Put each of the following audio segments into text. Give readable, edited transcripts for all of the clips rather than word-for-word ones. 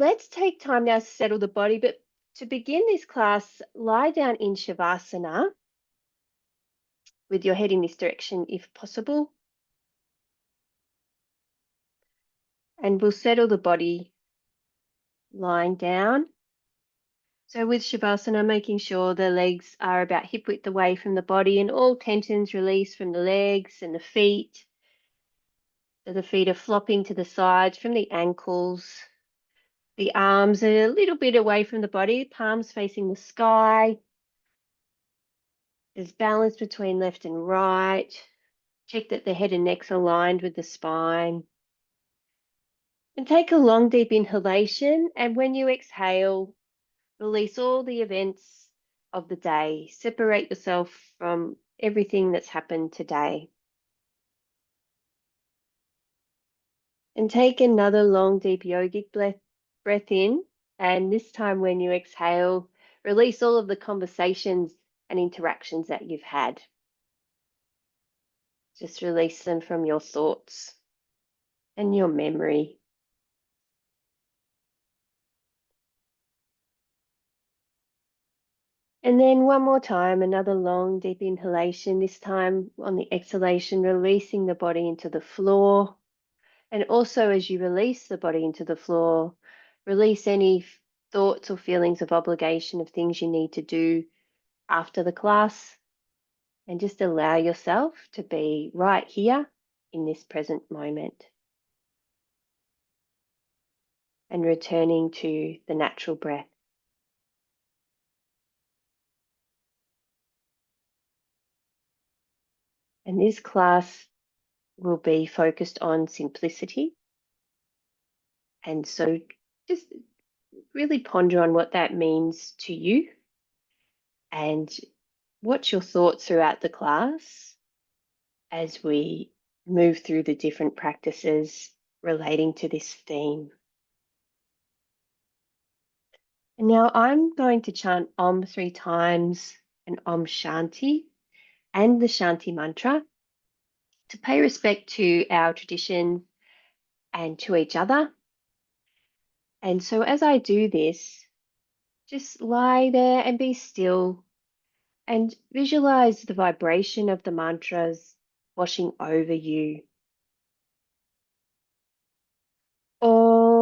let's take time now to settle the body. But to begin this class, lie down in Shavasana with your head in this direction if possible. And we'll settle the body lying down. So with Shavasana, making sure the legs are about hip width away from the body and all tensions release from the legs and the feet. So the feet are flopping to the sides from the ankles. The arms are a little bit away from the body, palms facing the sky. There's balance between left and right. Check that the head and neck's aligned with the spine. And take a long, deep inhalation. And when you exhale, release all the events of the day. Separate yourself from everything that's happened today. And take another long, deep yogic breath in. And this time when you exhale, release all of the conversations and interactions that you've had. Just release them from your thoughts and your memory. And then one more time, another long, deep inhalation, this time on the exhalation, releasing the body into the floor. And also as you release the body into the floor, release any thoughts or feelings of obligation of things you need to do after the class. And just allow yourself to be right here in this present moment. And returning to the natural breath. And this class will be focused on simplicity. And so just really ponder on what that means to you and what's your thoughts throughout the class as we move through the different practices relating to this theme. And now I'm going to chant Om 3 times and Om Shanti and the Shanti mantra to pay respect to our tradition and to each other. And so as I do this, just lie there and be still and visualize the vibration of the mantras washing over you. Om,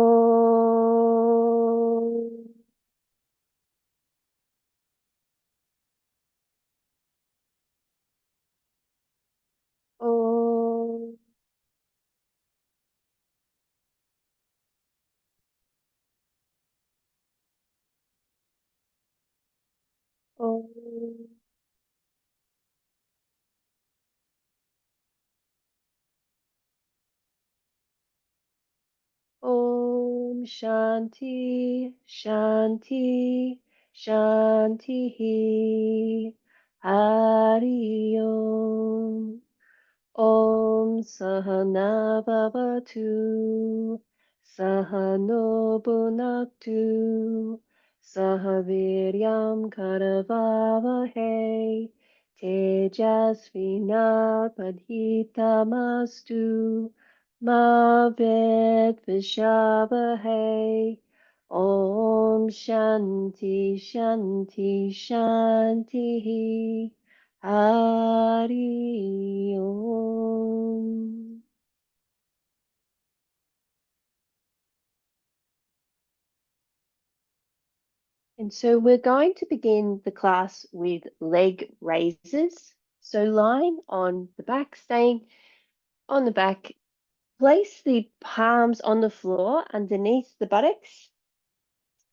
Om, Om, Om Shanti, Shanti, Shanti, Hari Om. Om Sahana Bhavatu, Sahano Bhunaktu, Sahaviryam Karavavahe, Tejasvinapadhitamastu, Ma Vedvishavahe. Om Shanti Shanti Shanti. Hari Om. And so we're going to begin the class with leg raises. So lying on the back, staying on the back, place the palms on the floor underneath the buttocks.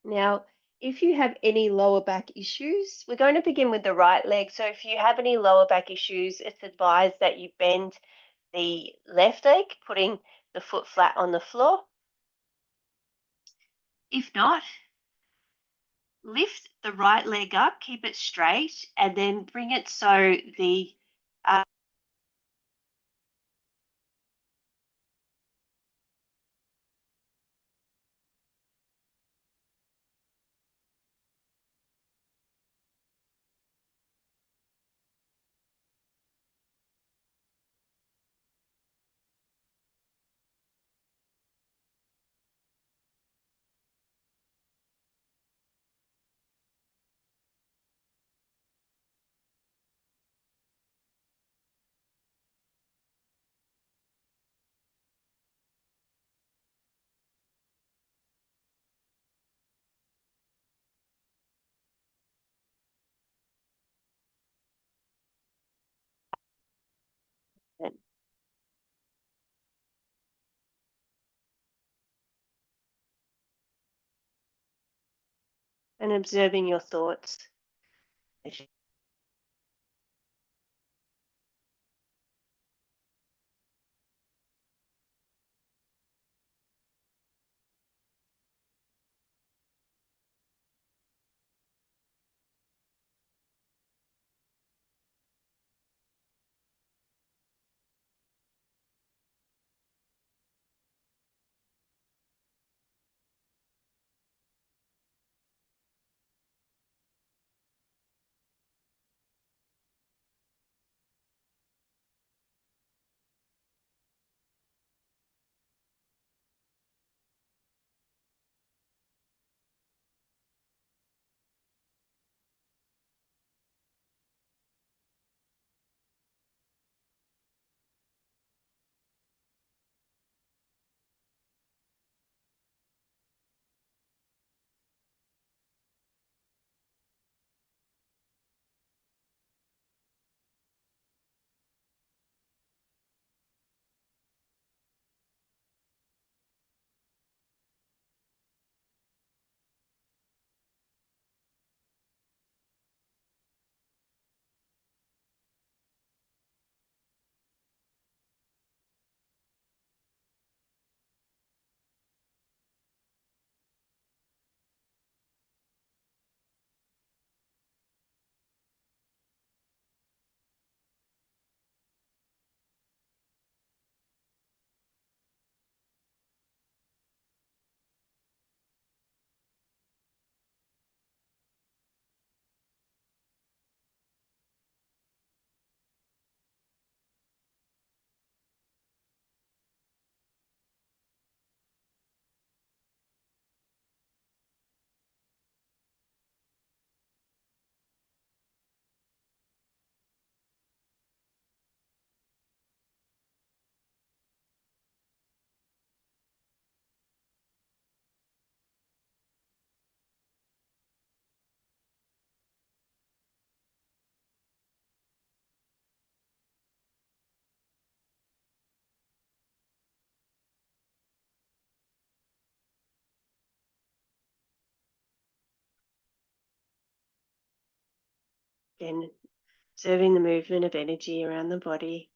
Now, if you have any lower back issues, we're going to begin with the right leg. So if you have any lower back issues, it's advised that you bend the left leg, putting the foot flat on the floor. If not, lift the right leg up, keep it straight, and then bring it so the and observing your thoughts. Again, observing the movement of energy around the body.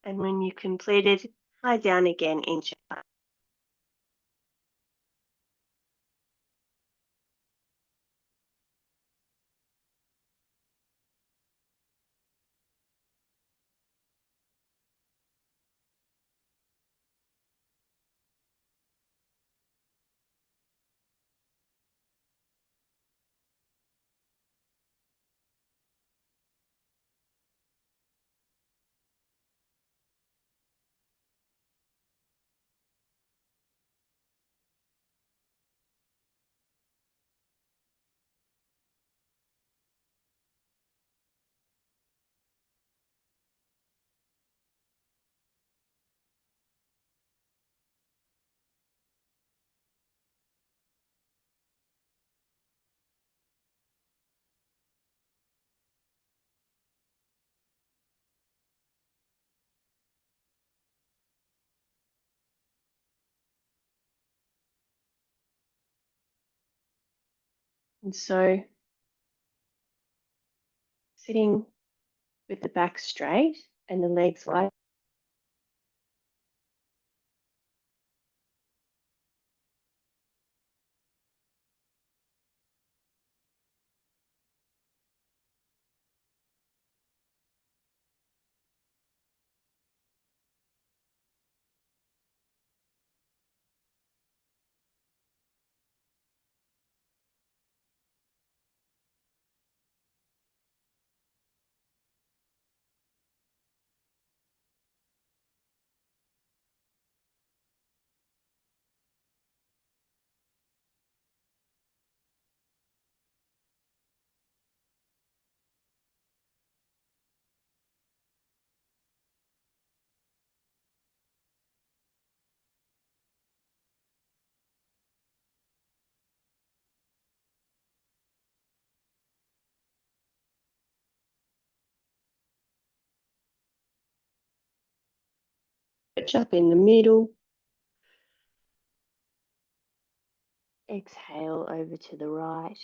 And when you completed, lie down again in chair. And so sitting with the back straight and the legs wide. Stretch up in the middle. Exhale over to the right.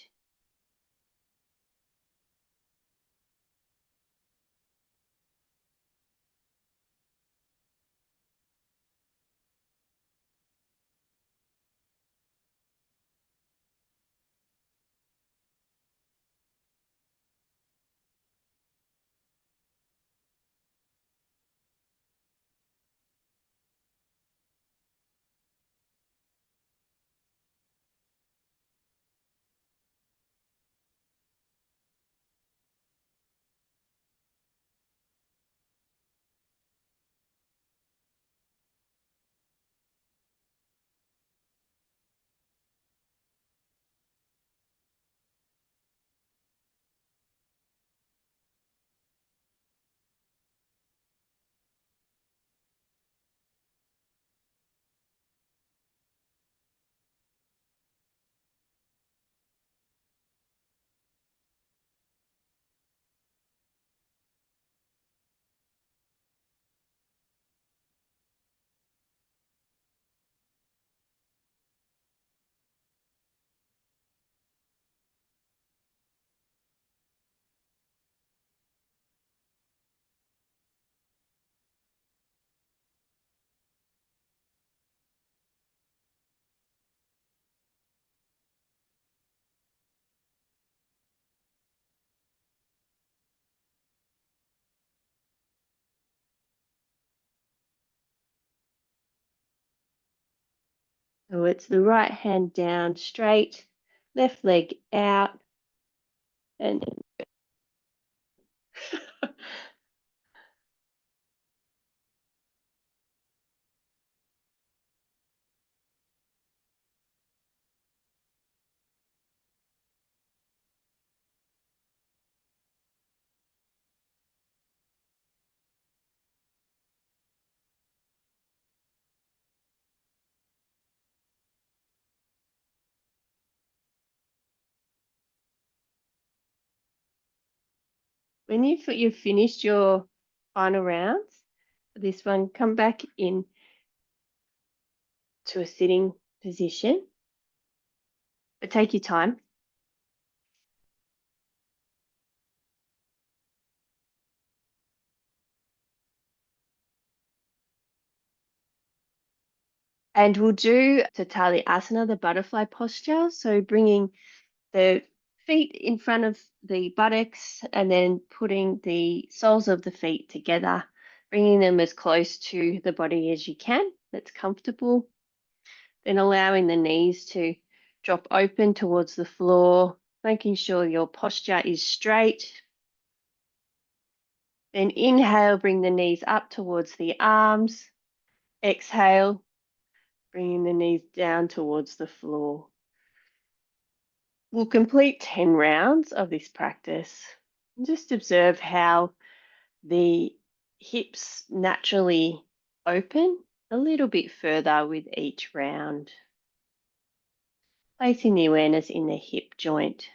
So it's the right hand down straight, left leg out, and when you've finished your final rounds, this one, come back in to a sitting position, but take your time. And we'll do Tatali Asana, the butterfly posture. So bringing the feet in front of the buttocks and then putting the soles of the feet together, bringing them as close to the body as you can. That's comfortable. Then allowing the knees to drop open towards the floor, making sure your posture is straight. Then inhale, bring the knees up towards the arms. Exhale, bringing the knees down towards the floor. We'll complete 10 rounds of this practice. And just observe how the hips naturally open a little bit further with each round. Placing the awareness in the hip joint.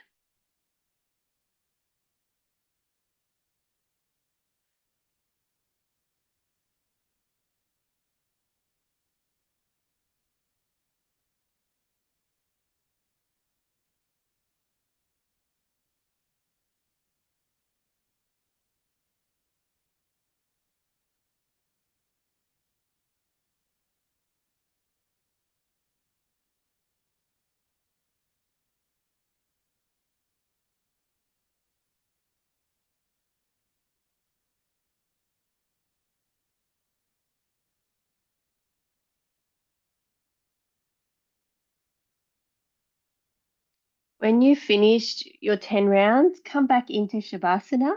When you've finished your 10 rounds, come back into Shavasana.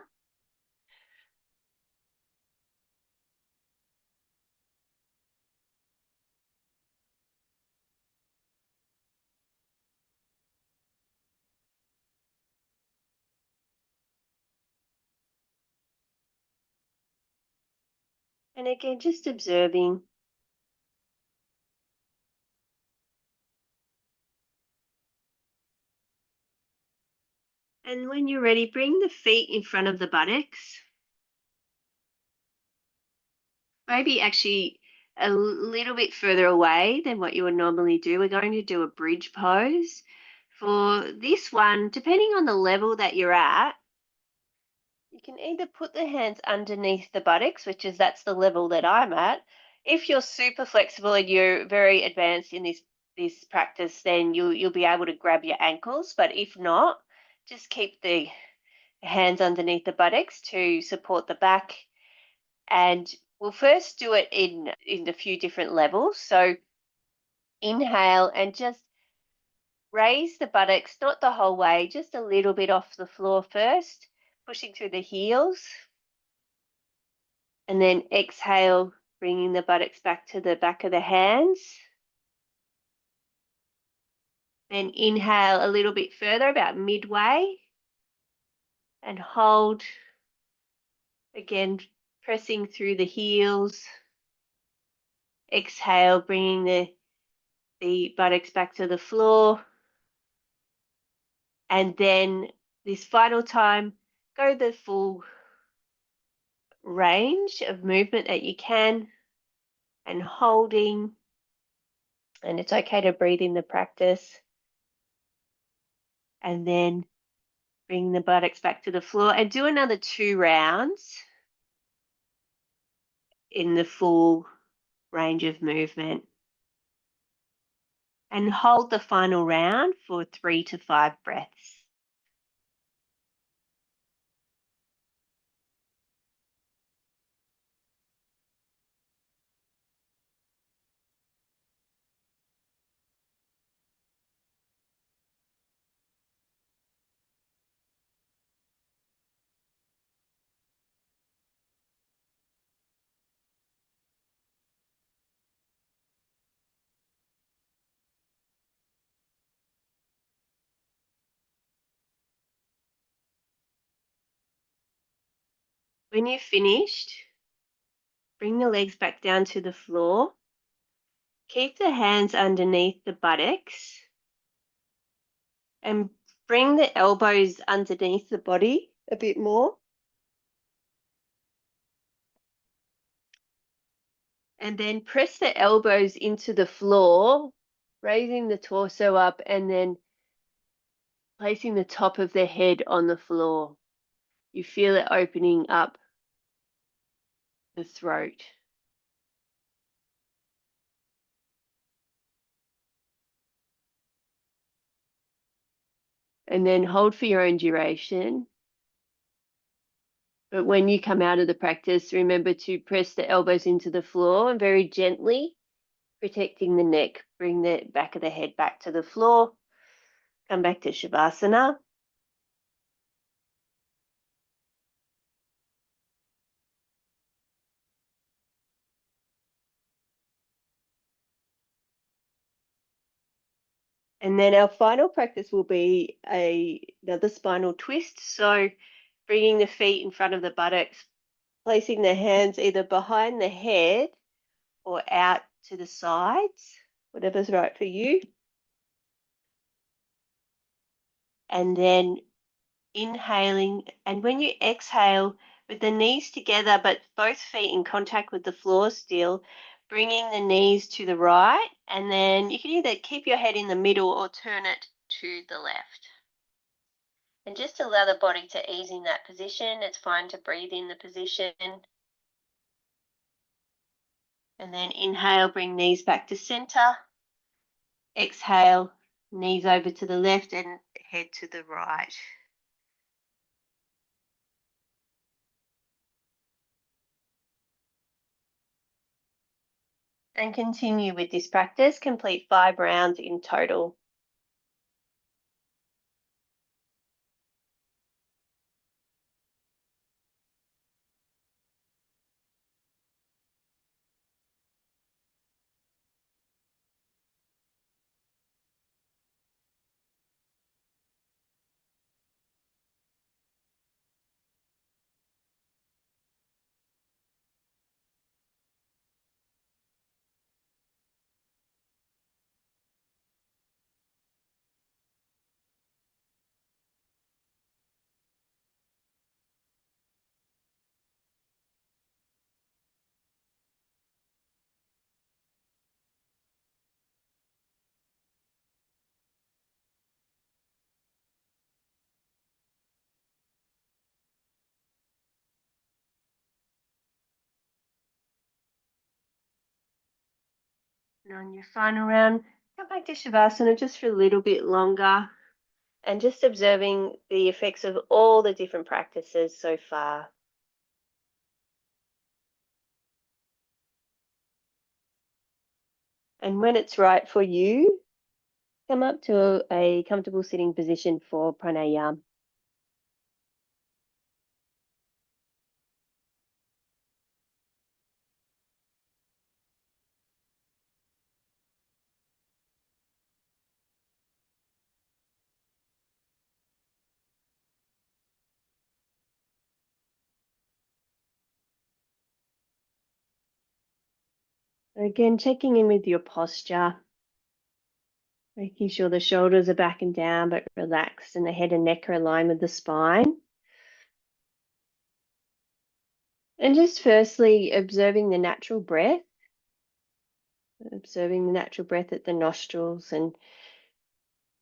And again, just observing. And when you're ready, bring the feet in front of the buttocks. Maybe actually a little bit further away than what you would normally do. We're going to do a bridge pose. For this one, depending on the level that you're at, you can either put the hands underneath the buttocks, that's the level that I'm at. If you're super flexible and you're very advanced in this practice, then you'll be able to grab your ankles. But if not, just keep the hands underneath the buttocks to support the back. And we'll first do it in a few different levels. So inhale and just raise the buttocks, not the whole way, just a little bit off the floor first, pushing through the heels. And then exhale, bringing the buttocks back to the back of the hands. Then inhale a little bit further, about midway, and hold. Again, pressing through the heels. Exhale, bringing the buttocks back to the floor. And then this final time, go the full range of movement that you can, and holding. And it's okay to breathe in the practice. And then bring the buttocks back to the floor and do another 2 rounds in the full range of movement. And hold the final round for 3 to 5 breaths. When you've finished, bring the legs back down to the floor. Keep the hands underneath the buttocks and bring the elbows underneath the body a bit more. And then press the elbows into the floor, raising the torso up and then placing the top of the head on the floor. You feel it opening up the throat. And then hold for your own duration. But when you come out of the practice, remember to press the elbows into the floor and very gently, protecting the neck, bring the back of the head back to the floor. Come back to Shavasana. And then our final practice will be another spinal twist. So bringing the feet in front of the buttocks, placing the hands either behind the head or out to the sides, whatever's right for you. And then inhaling, and when you exhale, with the knees together but both feet in contact with the floor still, bringing the knees to the right, and then you can either keep your head in the middle or turn it to the left. And just allow the body to ease in that position. It's fine to breathe in the position. And then inhale, bring knees back to center. Exhale, knees over to the left and head to the right. And continue with this practice. Complete 5 rounds in total. And on your final round, come back to Shavasana just for a little bit longer and just observing the effects of all the different practices so far. And when it's right for you, come up to a comfortable sitting position for pranayama. Again, checking in with your posture, making sure the shoulders are back and down but relaxed and the head and neck are aligned with the spine. And just firstly, observing the natural breath, observing the natural breath at the nostrils, and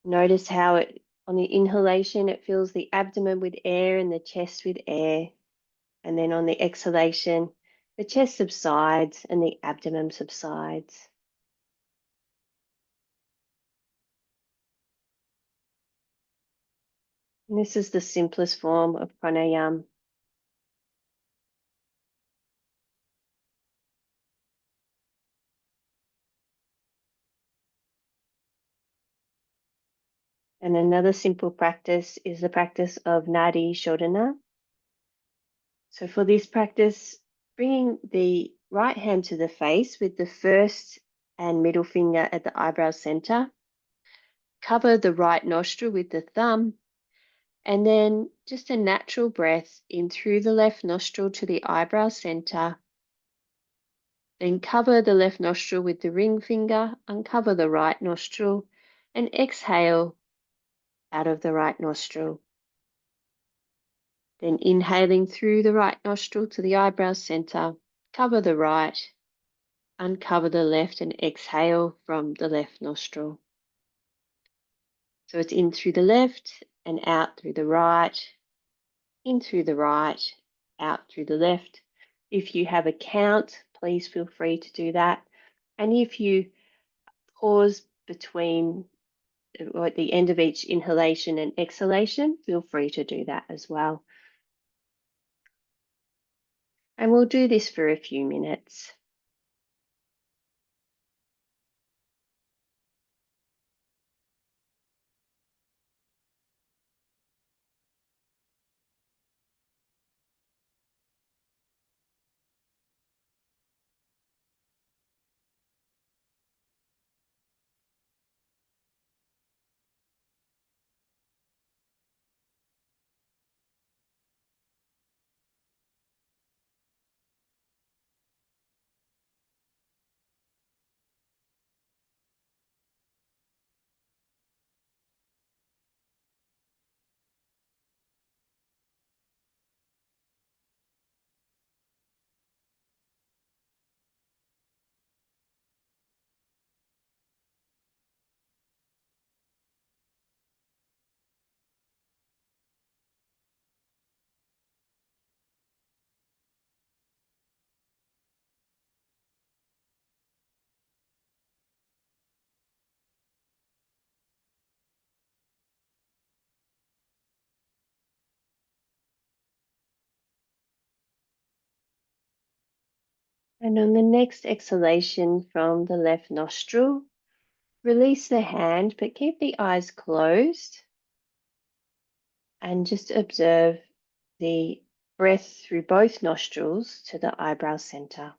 notice how it, on the inhalation, it fills the abdomen with air and the chest with air. And then on the exhalation, the chest subsides and the abdomen subsides. And this is the simplest form of pranayama. And another simple practice is the practice of Nadi Shodhana. So for this practice, bringing the right hand to the face with the first and middle finger at the eyebrow center, cover the right nostril with the thumb, and then just a natural breath in through the left nostril to the eyebrow center. Then cover the left nostril with the ring finger, uncover the right nostril, and exhale out of the right nostril. Then inhaling through the right nostril to the eyebrow center, cover the right, uncover the left, and exhale from the left nostril. So it's in through the left and out through the right, in through the right, out through the left. If you have a count, please feel free to do that. And if you pause between or at the end of each inhalation and exhalation, feel free to do that as well. And we'll do this for a few minutes. And on the next exhalation from the left nostril, release the hand, but keep the eyes closed and just observe the breath through both nostrils to the eyebrow center.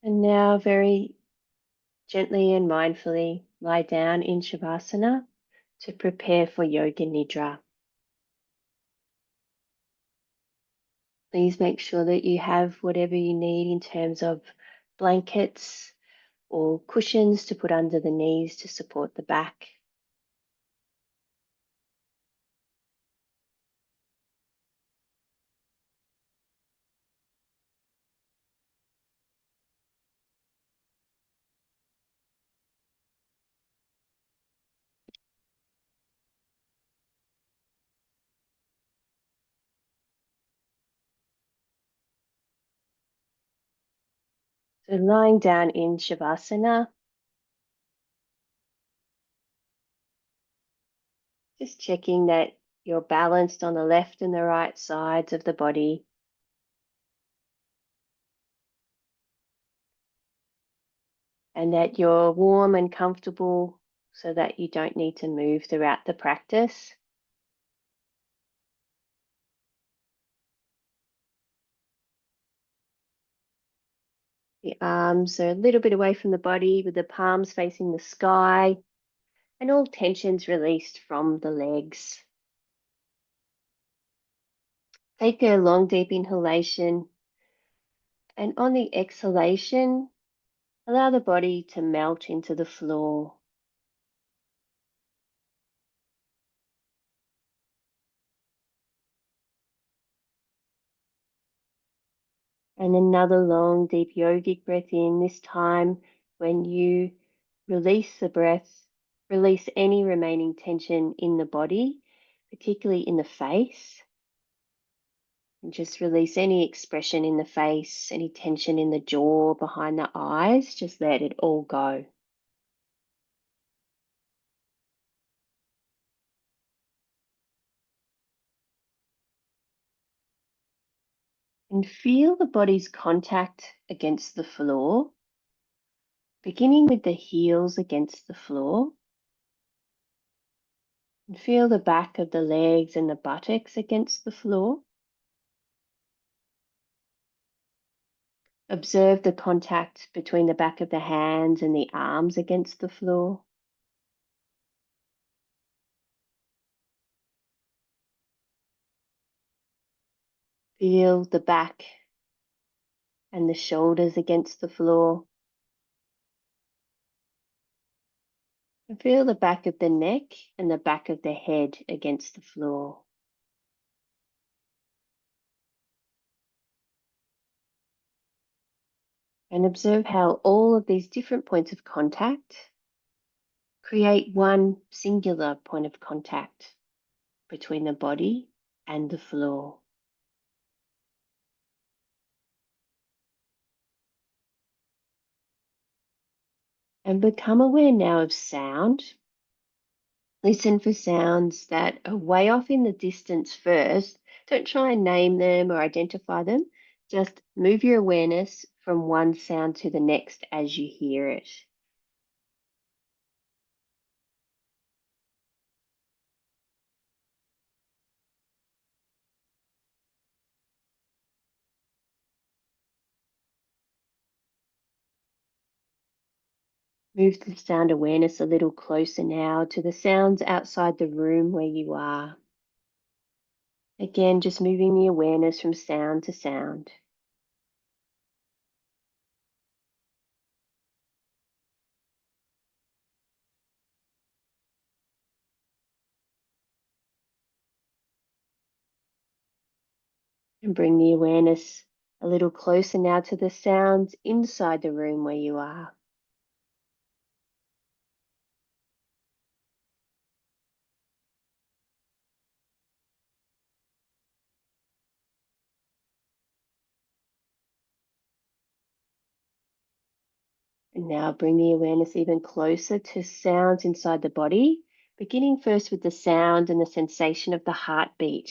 And now very gently and mindfully lie down in Shavasana to prepare for Yoga Nidra. Please make sure that you have whatever you need in terms of blankets or cushions to put under the knees to support the back. So lying down in Shavasana, just checking that you're balanced on the left and the right sides of the body. And that you're warm and comfortable so that you don't need to move throughout the practice. The arms are a little bit away from the body with the palms facing the sky and all tensions released from the legs. Take a long, deep inhalation, and on the exhalation, allow the body to melt into the floor. And another long, deep yogic breath in, this time when you release the breath, release any remaining tension in the body, particularly in the face. And just release any expression in the face, any tension in the jaw, behind the eyes. Just let it all go. And feel the body's contact against the floor, beginning with the heels against the floor. And feel the back of the legs and the buttocks against the floor. Observe the contact between the back of the hands and the arms against the floor. Feel the back and the shoulders against the floor. And feel the back of the neck and the back of the head against the floor. And observe how all of these different points of contact create one singular point of contact between the body and the floor. And become aware now of sound. Listen for sounds that are way off in the distance first. Don't try and name them or identify them. Just move your awareness from one sound to the next as you hear it. Move the sound awareness a little closer now to the sounds outside the room where you are. Again, just moving the awareness from sound to sound. And bring the awareness a little closer now to the sounds inside the room where you are. And now bring the awareness even closer to sounds inside the body, beginning first with the sound and the sensation of the heartbeat.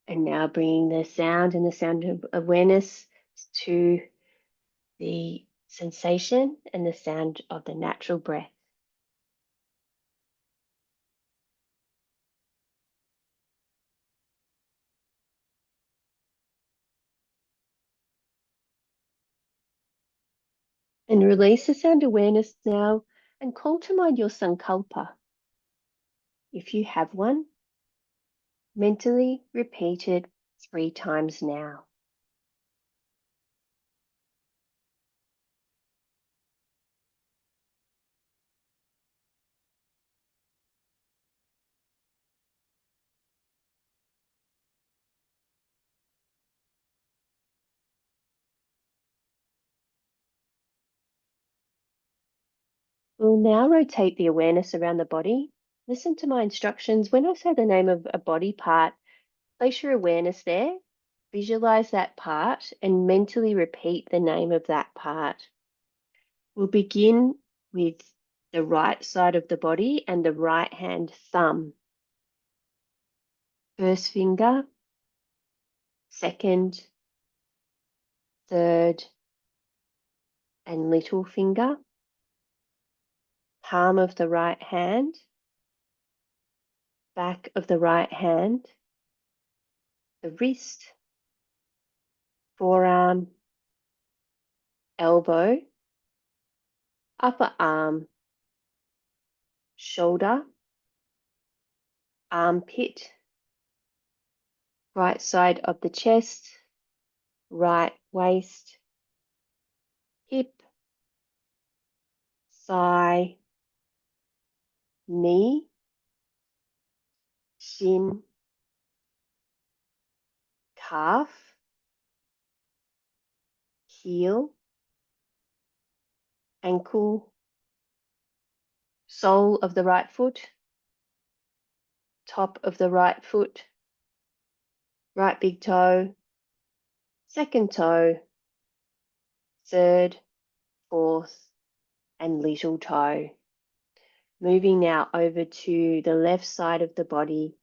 And now bringing the sound and the sound of awareness to the sensation and the sound of the natural breath. And release the sound awareness now and call to mind your Sankalpa. If you have one, mentally repeat it 3 times now. We'll now rotate the awareness around the body. Listen to my instructions. When I say the name of a body part, place your awareness there, visualize that part, and mentally repeat the name of that part. We'll begin with the right side of the body and the right hand thumb. First finger, second, third, and little finger. Palm of the right hand, back of the right hand, the wrist, forearm, elbow, upper arm, shoulder, armpit, right side of the chest, right waist, hip, thigh, knee, shin, calf, heel, ankle, sole of the right foot, top of the right foot, right big toe, second toe, third, fourth, and little toe. Moving now over to the left side of the body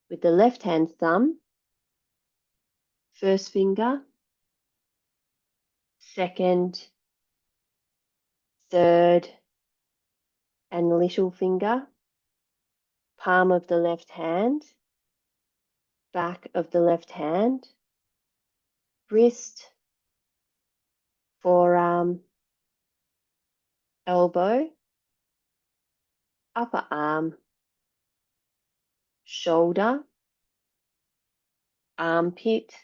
with the left hand thumb, first finger, second, third, and little finger, palm of the left hand, back of the left hand, wrist, forearm, elbow, upper arm, shoulder, armpit,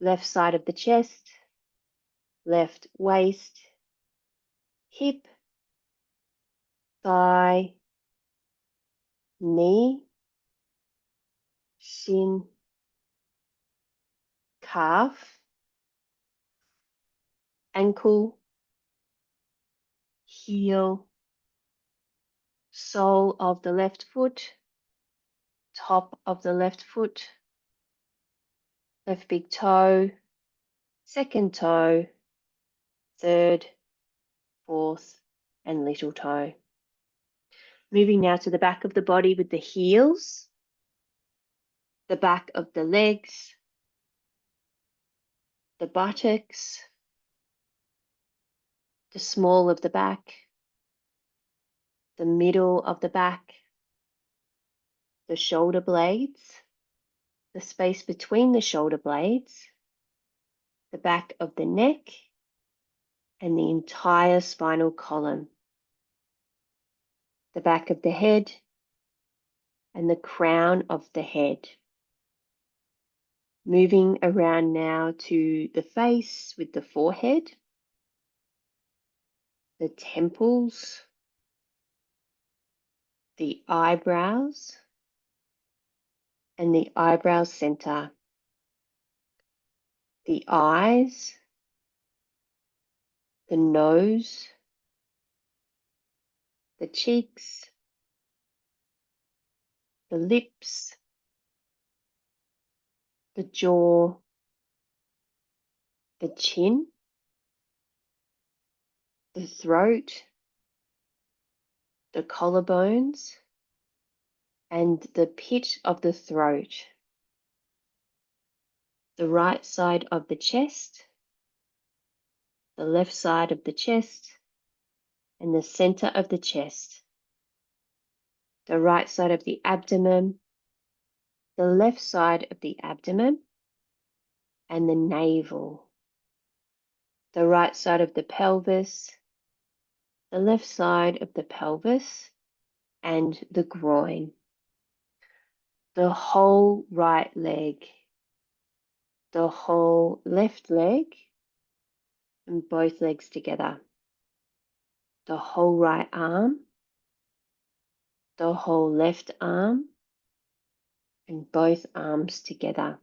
left side of the chest, left waist, hip, thigh, knee, shin, calf, ankle, heel, sole of the left foot, top of the left foot, left big toe, second toe, third, fourth, and little toe. Moving now to the back of the body with the heels, the back of the legs, the buttocks, the small of the back, the middle of the back, the shoulder blades, the space between the shoulder blades, the back of the neck, and the entire spinal column, the back of the head, and the crown of the head. Moving around now to the face with the forehead, the temples, the eyebrows, and the eyebrow center, the eyes, the nose, the cheeks, the lips, the jaw, the chin, the throat, the collarbones, and the pit of the throat, the right side of the chest, the left side of the chest, and the center of the chest, the right side of the abdomen, the left side of the abdomen, and the navel, the right side of the pelvis, the left side of the pelvis, and the groin, the whole right leg, the whole left leg, and both legs together, the whole right arm, the whole left arm, and both arms together,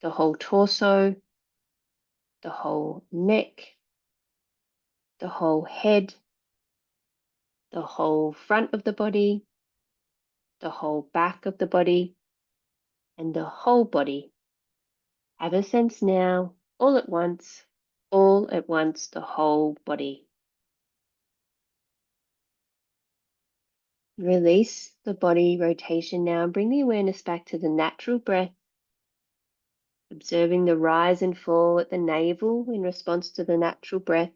the whole torso, the whole neck, the whole head, the whole front of the body, the whole back of the body, and the whole body. Have a sense now, all at once, the whole body. Release the body rotation now and bring the awareness back to the natural breath, observing the rise and fall at the navel in response to the natural breath,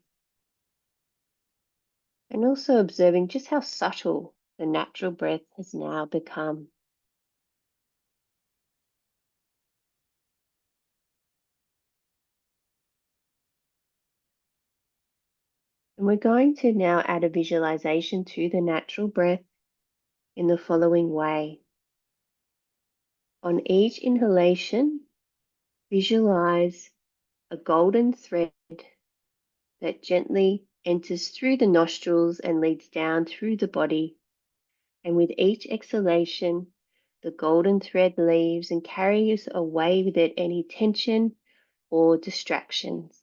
and also observing just how subtle the natural breath has now become. And we're going to now add a visualization to the natural breath in the following way. On each inhalation, visualize a golden thread that gently enters through the nostrils and leads down through the body. And with each exhalation, the golden thread leaves and carries away with it any tension or distractions.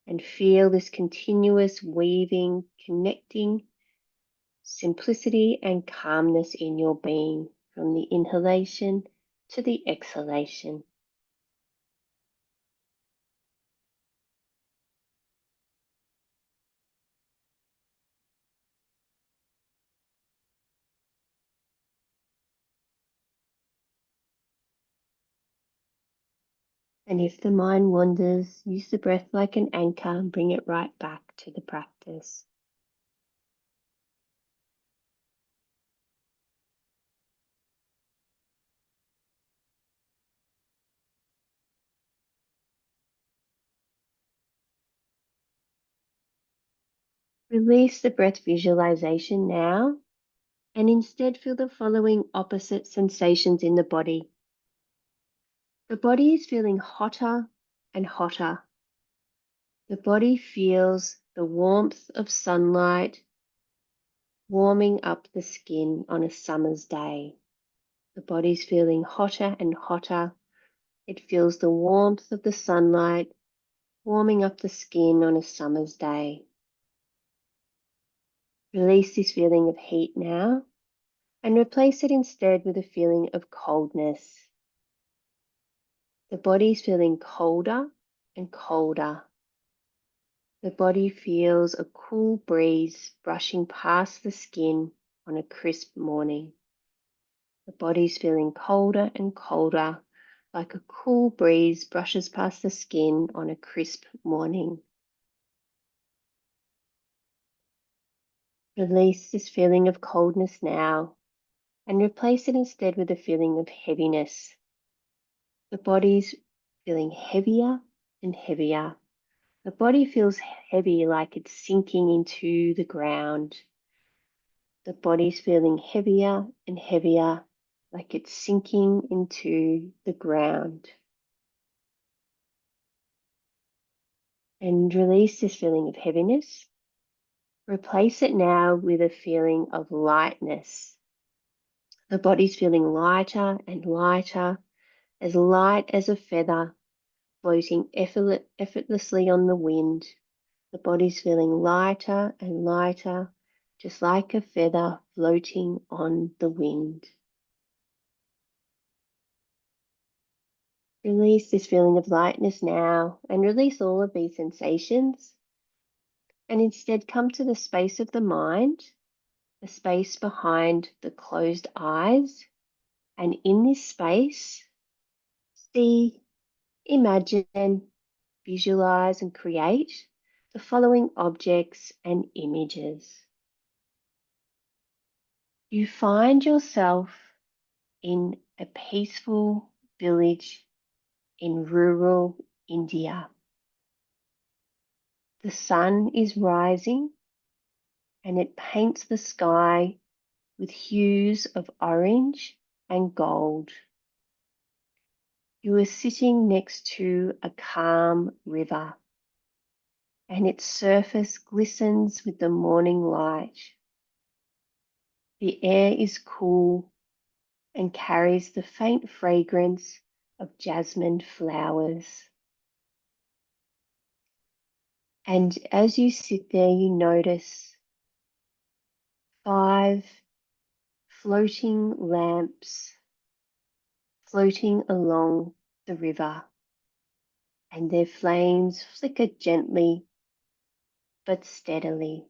And feel this continuous weaving, connecting simplicity and calmness in your being from the inhalation to the exhalation. And if the mind wanders, use the breath like an anchor and bring it right back to the practice. Release the breath visualization now and instead feel the following opposite sensations in the body. The body is feeling hotter and hotter. The body feels the warmth of sunlight warming up the skin on a summer's day. The body's feeling hotter and hotter. It feels the warmth of the sunlight warming up the skin on a summer's day. Release this feeling of heat now and replace it instead with a feeling of coldness. The body is feeling colder and colder. The body feels a cool breeze brushing past the skin on a crisp morning. The body's feeling colder and colder, like a cool breeze brushes past the skin on a crisp morning. Release this feeling of coldness now and replace it instead with a feeling of heaviness. The body's feeling heavier and heavier. The body feels heavy, like it's sinking into the ground. The body's feeling heavier and heavier, like it's sinking into the ground. And release this feeling of heaviness. Replace it now with a feeling of lightness. The body's feeling lighter and lighter, as light as a feather floating effortlessly on the wind. The body's feeling lighter and lighter, just like a feather floating on the wind. Release this feeling of lightness now and release all of these sensations. And instead come to the space of the mind, the space behind the closed eyes. And in this space, see, imagine, visualize, and create the following objects and images. You find yourself in a peaceful village in rural India. The sun is rising and it paints the sky with hues of orange and gold. You are sitting next to a calm river and its surface glistens with the morning light. The air is cool and carries the faint fragrance of jasmine flowers. And as you sit there, you notice 5 floating lamps floating along the river, and their flames flicker gently but steadily.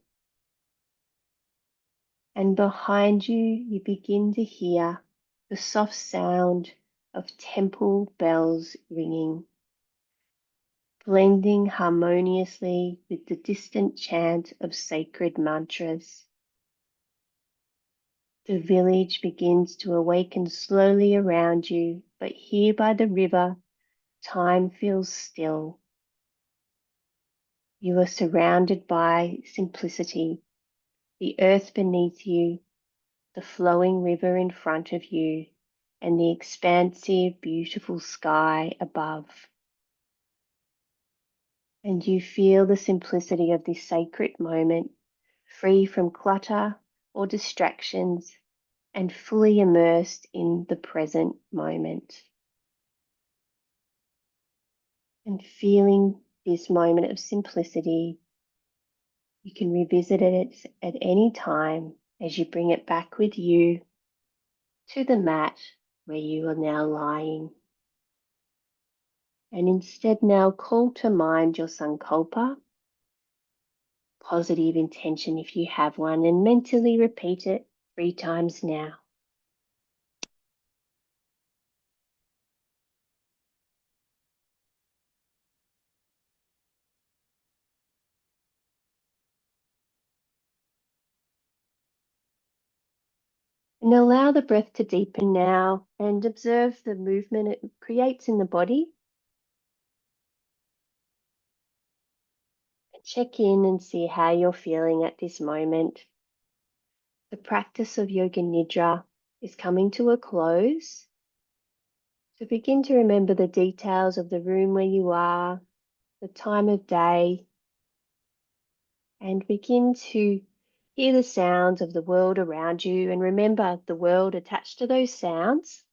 And behind you, you begin to hear the soft sound of temple bells ringing, blending harmoniously with the distant chant of sacred mantras. The village begins to awaken slowly around you, but here by the river, time feels still. You are surrounded by simplicity, the earth beneath you, the flowing river in front of you, and the expansive, beautiful sky above. And you feel the simplicity of this sacred moment, free from clutter or distractions, and fully immersed in the present moment. And feeling this moment of simplicity, you can revisit it at any time as you bring it back with you to the mat where you are now lying. And instead now call to mind your Sankalpa, positive intention if you have one, and mentally repeat it 3 times now. And allow the breath to deepen now and observe the movement it creates in the body. Check in and see how you're feeling at this moment. The practice of Yoga Nidra is coming to a close. So begin to remember the details of the room where you are, the time of day, and begin to hear the sounds of the world around you, and remember the world attached to those sounds,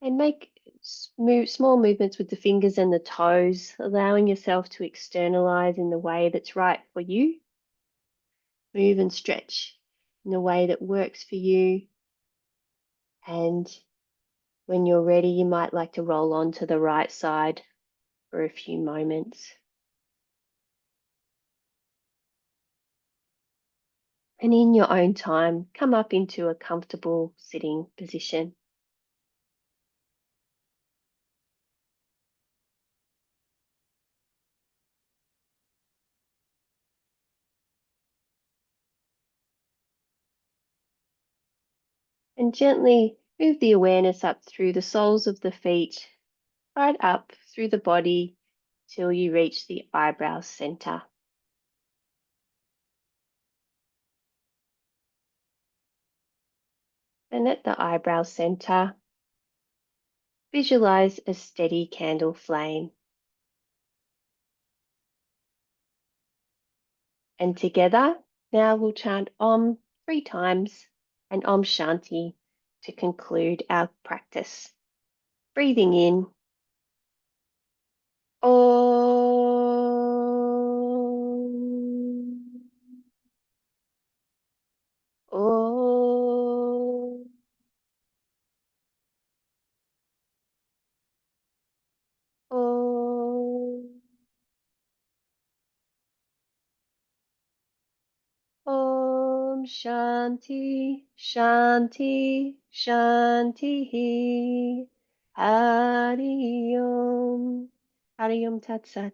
and make small movements with the fingers and the toes, allowing yourself to externalize in the way that's right for you. Move and stretch in the way that works for you, and when you're ready, you might like to roll on to the right side for a few moments. And in your own time, come up into a comfortable sitting position. And gently move the awareness up through the soles of the feet, right up through the body till you reach the eyebrow center. And at the eyebrow center, visualize a steady candle flame. And together, now we'll chant Om 3 times and Om Shanti to conclude our practice. Breathing in, Om, Om, Om, Om Shanti, Shanti, Shanti, Hari Om, Hari Om Tat Sat.